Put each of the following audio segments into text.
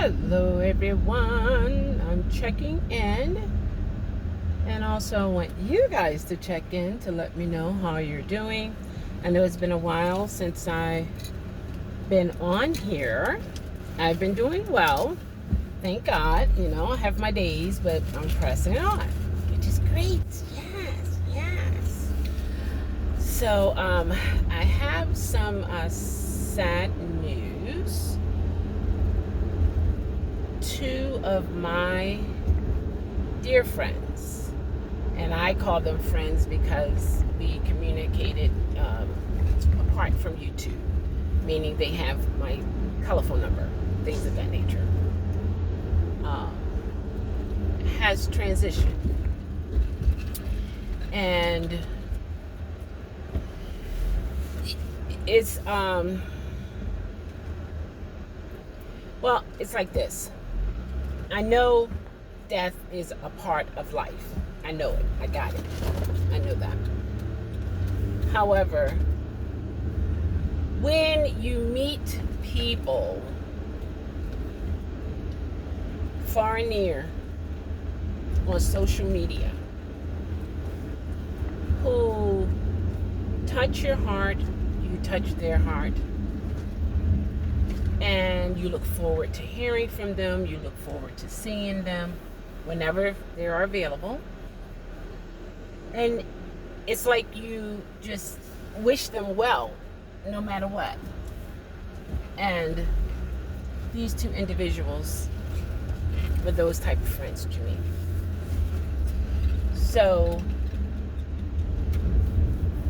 Hello everyone, I'm checking in, and also I want you guys to check in to let me know how you're doing. I know it's been a while since I've been on here. I've been doing well, thank God. I have my days, but I'm pressing on, which is great. Yes. So I have some sad news. Two of my dear friends, and I call them friends because we communicated apart from YouTube, meaning they have my telephone number, things of that nature, has transitioned. And it's well, it's like this. I know death is a part of life. I know it. I got it. I know that. However, when you meet people far and near on social media who touch your heart, you touch their heart, and you look forward to hearing from them, you look forward to seeing them whenever they are available, and it's like you just wish them well no matter what. And these two individuals were those type of friends to me. So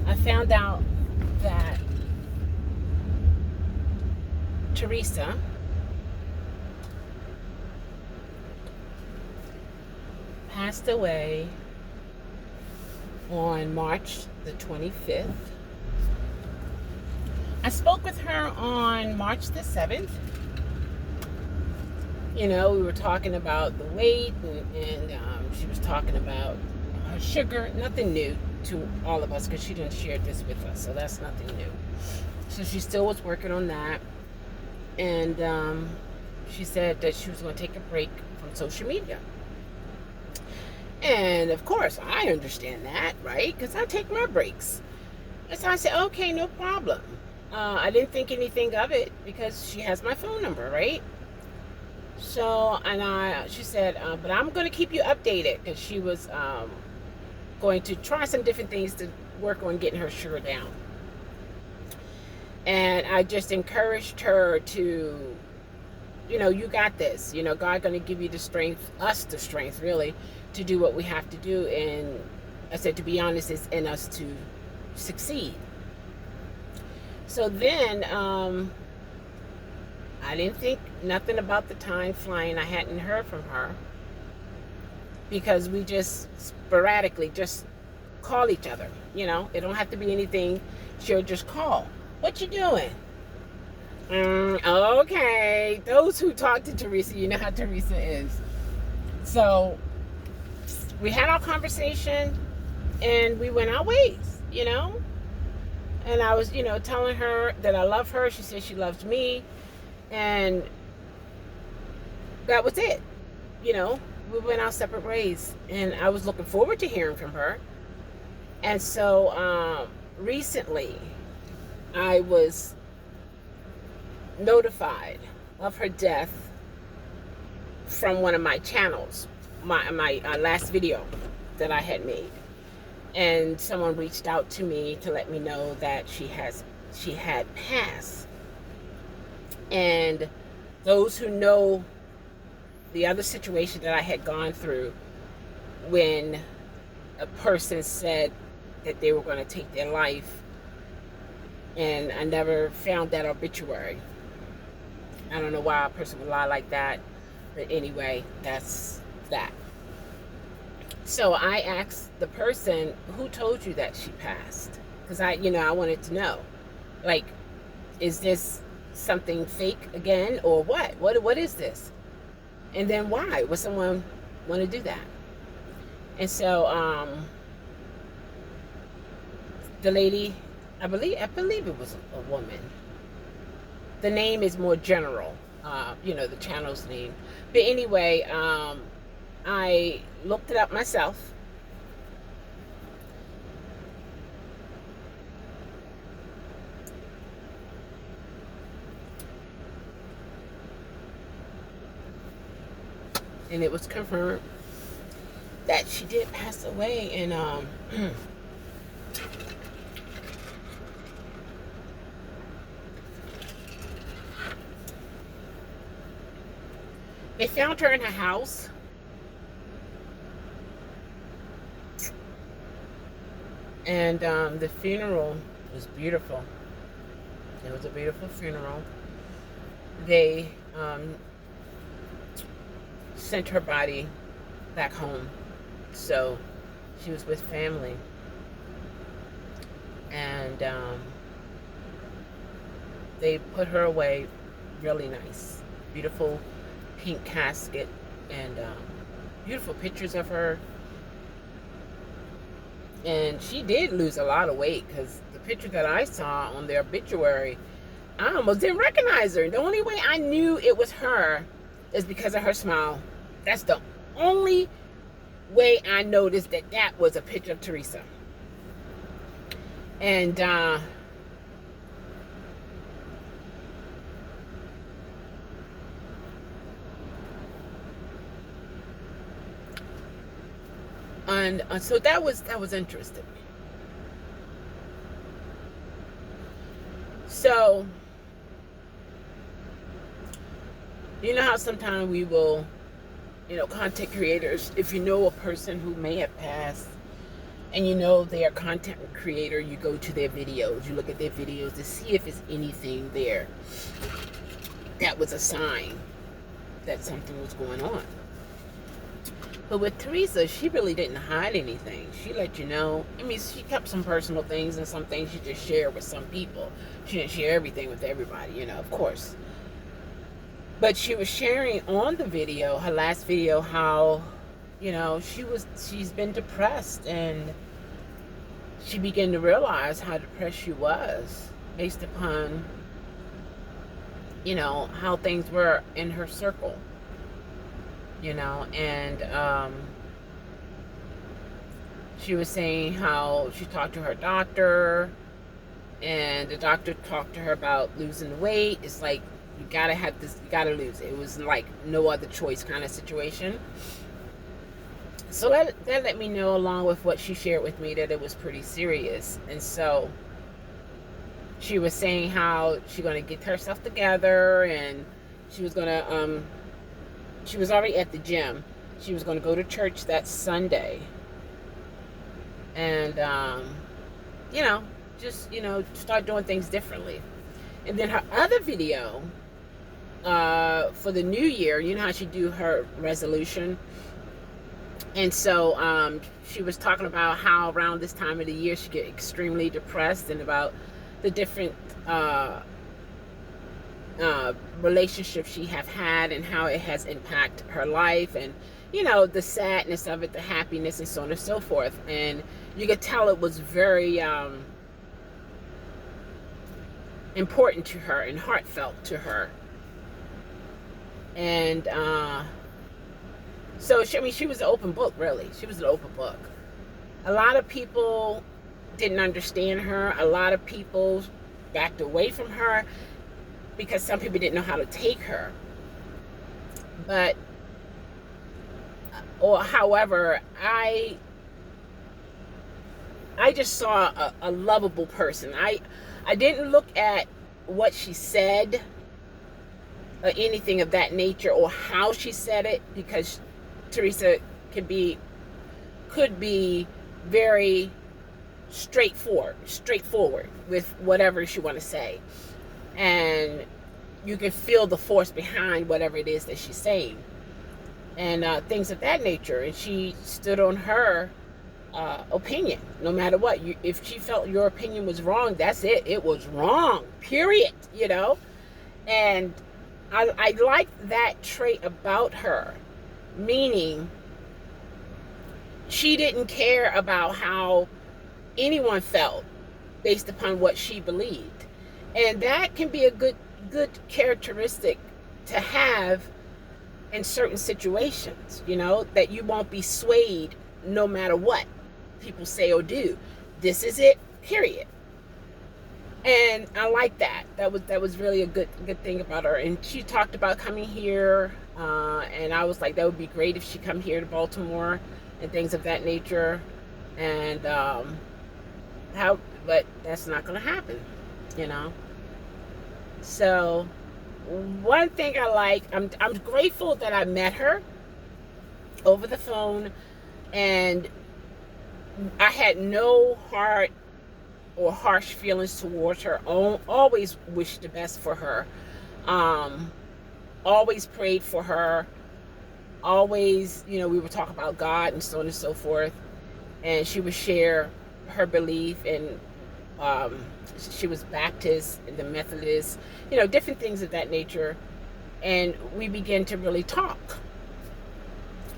I found out that Teresa passed away on March the 25th. I spoke with her on March the 7th. We were talking about the weight, and she was talking about her sugar. Nothing new to all of us because she didn't share this with us, so that's nothing new. So she still was working on that. And she said that she was going to take a break from social media. And of course, I understand that, right? Because I take my breaks. And so I said, okay, no problem. I didn't think anything of it because she has my phone number, right? So, she said, but I'm going to keep you updated, because she was going to try some different things to work on getting her sugar down. And I just encouraged her to, you got this. God going to give you the strength, us the strength, really, to do what we have to do. And I said, to be honest, it's in us to succeed. So then, I didn't think nothing about the time flying. I hadn't heard from her because we just sporadically just call each other. It don't have to be anything. She'll just call. What you doing? Okay. Those who talk to Teresa, you know how Teresa is. So we had our conversation and we went our ways, And I was, telling her that I love her. She said she loves me. And that was it. We went our separate ways. And I was looking forward to hearing from her. And so recently, I was notified of her death from one of my channels, my last video that I had made. And someone reached out to me to let me know that she had passed. And those who know the other situation that I had gone through, when a person said that they were going to take their life, and I never found that obituary. I don't know why a person would lie like that, but anyway, that's that. So I asked the person, who told you that she passed? Because I wanted to know, like, is this something fake again, or what? What is this? And then why would someone want to do that? And so the lady, I believe it was a woman. The name is more general, the channel's name. But anyway, I looked it up myself. And it was confirmed that she did pass away. And they found her in her house. And the funeral was beautiful. It was a beautiful funeral. They sent her body back home. So she was with family. And they put her away really nice. Beautiful pink casket and beautiful pictures of her. And she did lose a lot of weight, because the picture that I saw on their obituary, I almost didn't recognize her. The only way I knew it was her is because of her smile. That's the only way I noticed that that was a picture of Teresa. And so that was interesting. So, you know how sometimes we will, content creators, if you know a person who may have passed and you know they are a content creator, you go to their videos, you look at their videos to see if there's anything there that was a sign that something was going on. But with Teresa, she really didn't hide anything. She let you know. I mean, she kept some personal things, and some things she just shared with some people. She didn't share everything with everybody, of course. But she was sharing on the video, her last video, how, she's been depressed, and she began to realize how depressed she was based upon, how things were in her circle. And she was saying how she talked to her doctor, and the doctor talked to her about losing weight. It's like, you gotta have this, you gotta lose it. It was like no other choice kind of situation. So that let me know, along with what she shared with me, that it was pretty serious. And so she was saying how she's gonna get herself together, and she was gonna she was already at the gym. She was going to go to church that Sunday. And, just, start doing things differently. And then her other video for the new year, you know how she do her resolution? And so she was talking about how around this time of the year she get extremely depressed, and about the different relationship she have had, and how it has impacted her life, and the sadness of it, the happiness, and so on and so forth. And you could tell it was very important to her and heartfelt to her. And so she was an open book, really. She was an open book. A lot of people didn't understand her. A lot of people backed away from her, because some people didn't know how to take her. But, however, I just saw a lovable person. I didn't look at what she said or anything of that nature, or how she said it, because Teresa could be very straightforward with whatever she want to say. And you can feel the force behind whatever it is that she's saying, and things of that nature. And she stood on her opinion, no matter what. If she felt your opinion was wrong, that's it. It was wrong, period. And I like that trait about her, meaning she didn't care about how anyone felt based upon what she believed. And that can be a good characteristic to have in certain situations, that you won't be swayed no matter what people say or do. This is it, period. And I like that. That was really a good thing about her. And she talked about coming here, and I was like, that would be great if she come here to Baltimore and things of that nature. And but that's not going to happen. So one thing I like, I'm grateful that I met her over the phone, and I had no hard or harsh feelings towards her. Always wished the best for her. Always prayed for her. Always, we would talk about God and so on and so forth. And she would share her belief, and she was Baptist and the Methodist, different things of that nature. And we began to really talk.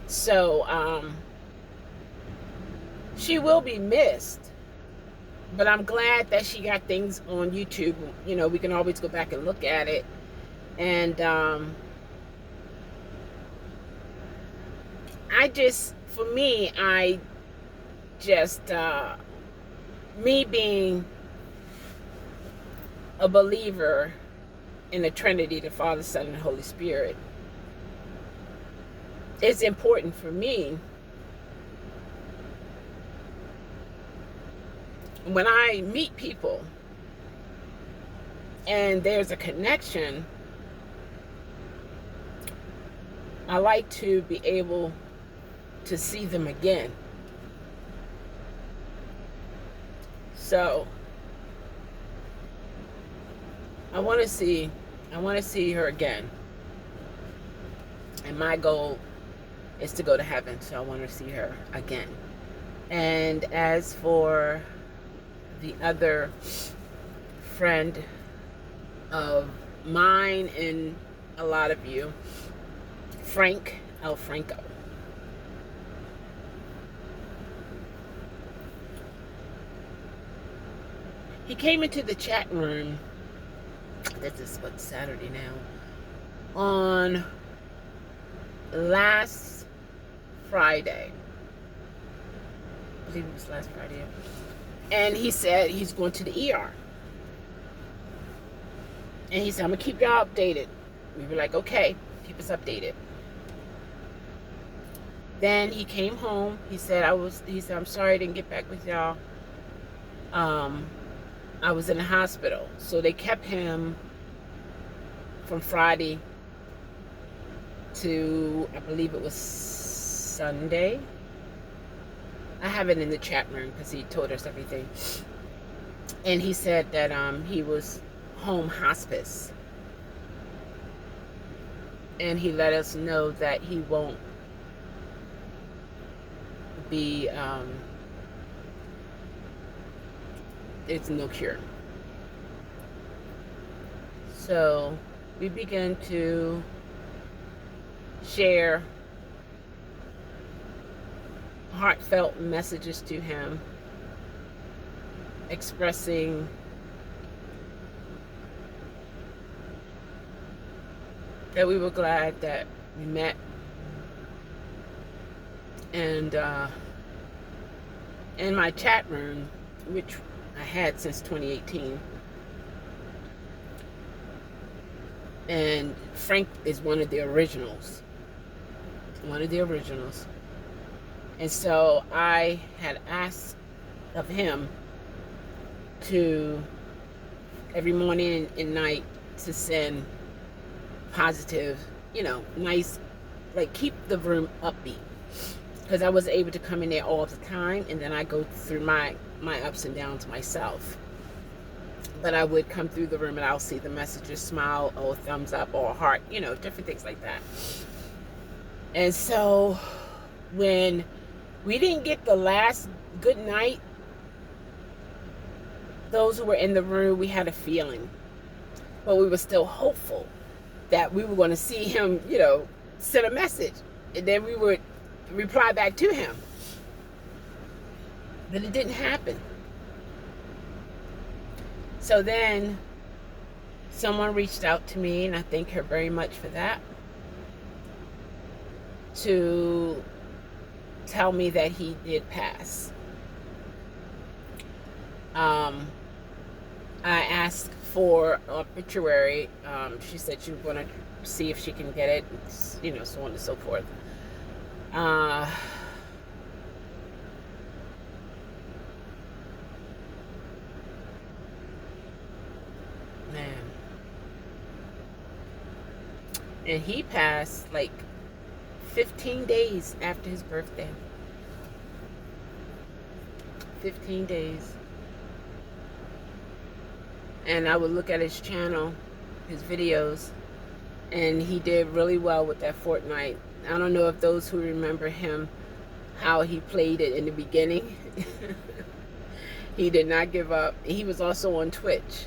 So she will be missed. But I'm glad that she got things on YouTube. We can always go back and look at it. And for me, me being a believer in the Trinity, the Father, Son, and Holy Spirit, it's important for me when I meet people and there's a connection. I like to be able to see them again. So I want to see her again. And my goal is to go to heaven, so I want to see her again. And as for the other friend of mine and a lot of you, Frank El Franco. He came into the chat room, this is Saturday now, on last Friday. I believe it was last Friday. And he said he's going to the ER. And he said, I'm going to keep y'all updated. We were like, okay, keep us updated. Then he came home. He said, I'm sorry I didn't get back with y'all. I was in the hospital. So they kept him from Friday to, I believe it was Sunday. I have it in the chat room because he told us everything. And he said that he was home hospice. And he let us know that he won't be, it's no cure. So we began to share heartfelt messages to him, expressing that we were glad that we met. And in my chat room, which I had since 2018, and Frank is one of the originals. And so I had asked of him to, every morning and night, to send positive, nice, like keep the room upbeat. Because I was able to come in there all the time, and then I go through my ups and downs myself. But I would come through the room and I'll see the messages, smile or thumbs up or heart, different things like that. And so when we didn't get the last good night, those who were in the room, we had a feeling. But we were still hopeful that we were going to see him, send a message. And then we would reply back to him. But it didn't happen. So then Someone reached out to me, and I thank her very much for that, to tell me that he did pass. I asked for a obituary. She said she was going to see if she can get it, so on and so forth. Man. And he passed like 15 days after his birthday. 15 days. And I would look at his channel, his videos, and he did really well with that Fortnite. I don't know if those who remember him, how he played it in the beginning. He did not give up. He was also on Twitch.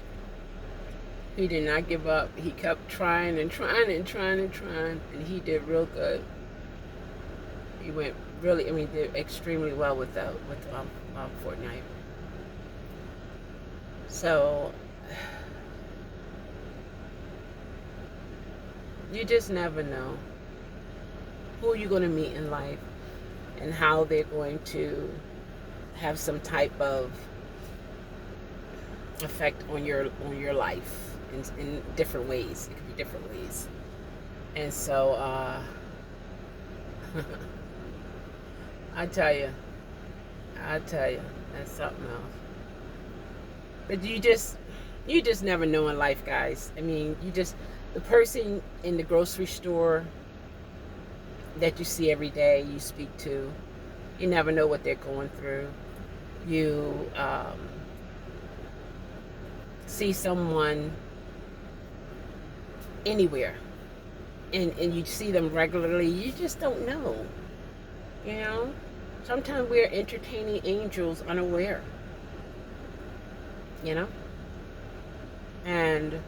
He did not give up. He kept trying and trying and trying and trying, and he did real good. He went really, did extremely well with Fortnite. So you just never know who you're going to meet in life and how they're going to have some type of effect on your life in different ways. It could be different ways. And so I tell you, that's something else. But you just never know in life, guys. The person in the grocery store that you see every day, you speak to, you never know what they're going through. You see someone anywhere, and you see them regularly, you just don't know. Sometimes we're entertaining angels unaware. And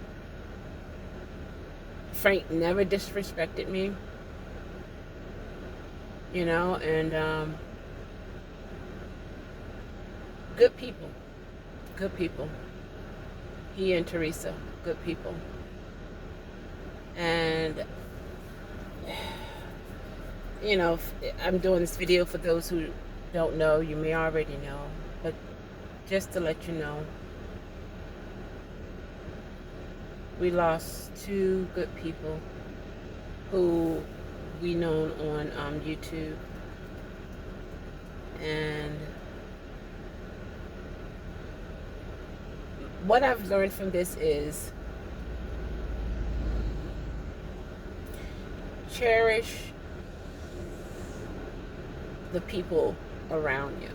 Frank never disrespected me, and good people. He and Teresa, good people. And I'm doing this video for those who don't know. You may already know, but just to let you know, we lost two good people who we known on YouTube. And what I've learned from this is cherish the people around you.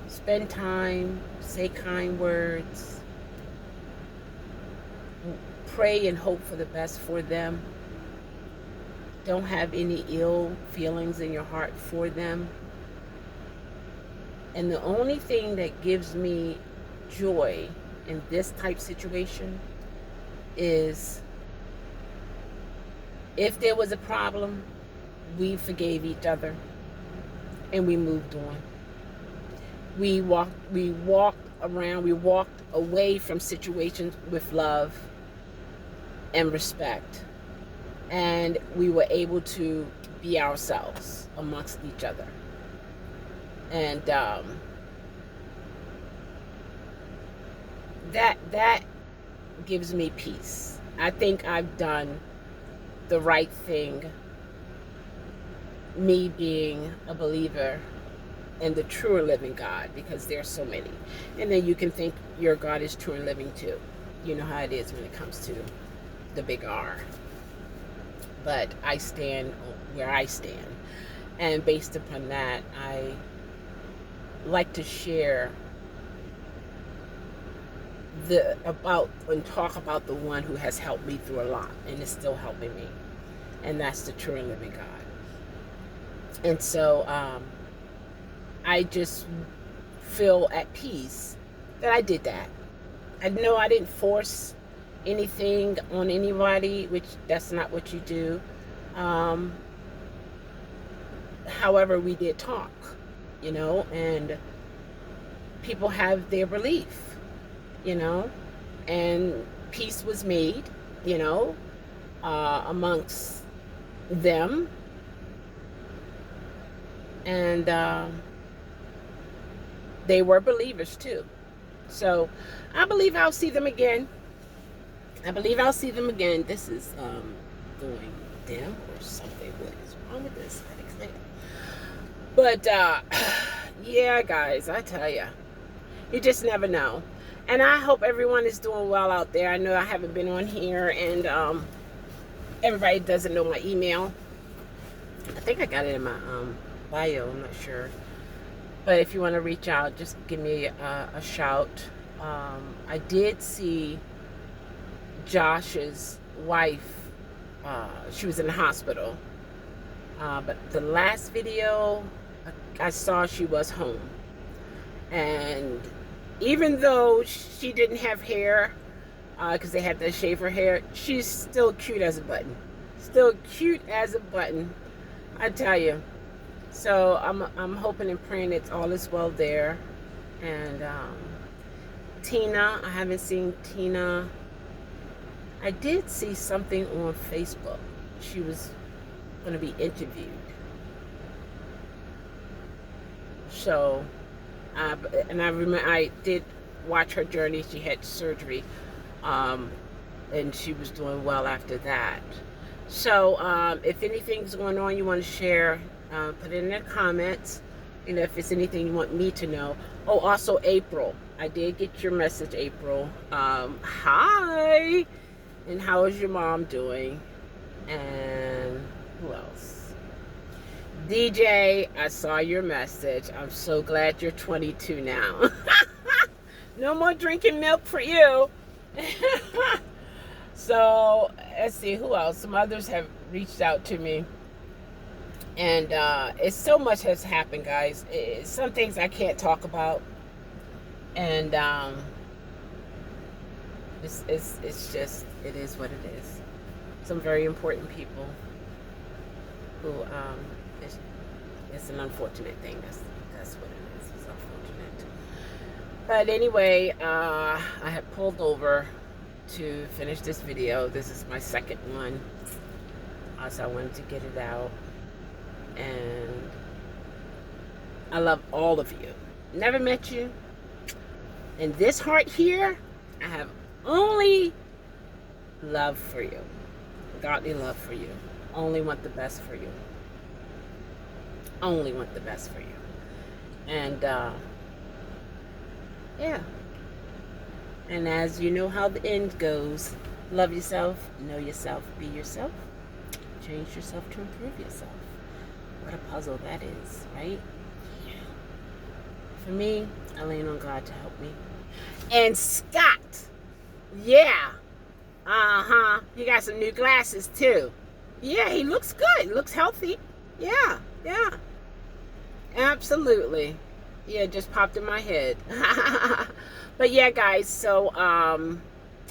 Spend time, say kind words, pray and hope for the best for them. Don't have any ill feelings in your heart for them. And the only thing that gives me joy in this type situation is if there was a problem, we forgave each other and we moved on. We walked away from situations with love and respect. And we were able to be ourselves amongst each other. And that gives me peace. I think I've done the right thing, me being a believer in the true and living God, because there's so many. And then you can think your God is true and living too. You know how it is when it comes to the big R. But I stand where I stand. And based upon that, I like to share talk about the one who has helped me through a lot and is still helping me. And that's the true and living God. And so I just feel at peace that I did that. I know I didn't force anything on anybody, which that's not what you do. However, we did talk, and people have their belief. you know, and peace was made, you know, amongst them. And they were believers too. So I believe I'll see them again. I believe I'll see them again. This is going dim or something. What is wrong with this? But yeah, guys, I tell you, you just never know. And I hope everyone is doing well out there. I know I haven't been on here, and everybody doesn't know my email. I think I got it in my bio. I'm not sure. But if you want to reach out, just give me a shout. I did see Josh's wife. She was in the hospital. But the last video I saw, she was home. And even though she didn't have hair, because they had to shave her hair, she's still cute as a button. Still cute as a button, I tell you. So I'm hoping and praying it's all is well there. And Tina, I haven't seen Tina. I did see something on Facebook. She was going to be interviewed. So, and I remember I did watch her journey. She had surgery, and she was doing well after that. So, if anything's going on you want to share, put it in the comments. You know, if it's anything you want me to know. Oh, also April. I did get your message, April. Hi. And how is your mom doing? And who else? DJ, I saw your message. I'm so glad you're 22 now. No more drinking milk for you. So, let's see, who else? Some others have reached out to me. And it's so much has happened, guys. Some things I can't talk about. And it's just, it is what it is. Some very important people who, it's an unfortunate thing. That's what it is. It's unfortunate. But anyway, I have pulled over to finish this video. This is my second one. So I wanted to get it out. And I love all of you. Never met you. In this heart here, I have only love for you. Godly love for you. Only want the best for you. Only want the best for you. And yeah. And as you know how the end goes, love yourself, know yourself, be yourself, change yourself to improve yourself. What a puzzle that is, right? Yeah. For me, I lean on God to help me. And Scott, yeah, he got some new glasses too. Yeah, he looks good. He looks healthy. Yeah, yeah, absolutely. Yeah, it just popped in my head. But yeah, guys. So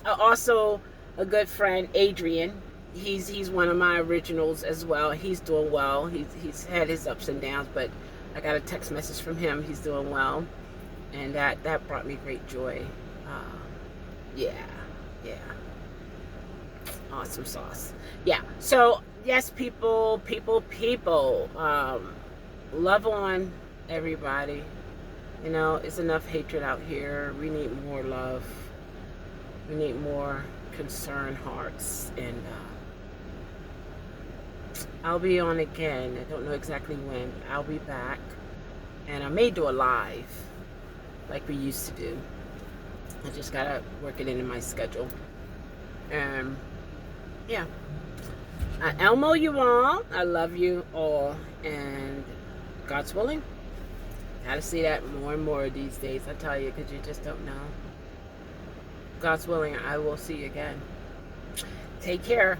also a good friend, Adrian. He's one of my originals as well. He's doing well. He's had his ups and downs, but I got a text message from him. He's doing well, and that brought me great joy. Yeah. Awesome sauce. Yeah. So yes, people. Love on everybody. You know, it's enough hatred out here. We need more love. We need more concerned hearts. And I'll be on again. I don't know exactly when. I'll be back. And I may do a live like we used to do. I just gotta work it into my schedule. And yeah. I Elmo you all. I love you all. And God's willing, gotta see that more and more these days. I tell you, because you just don't know. God's willing, I will see you again. Take care.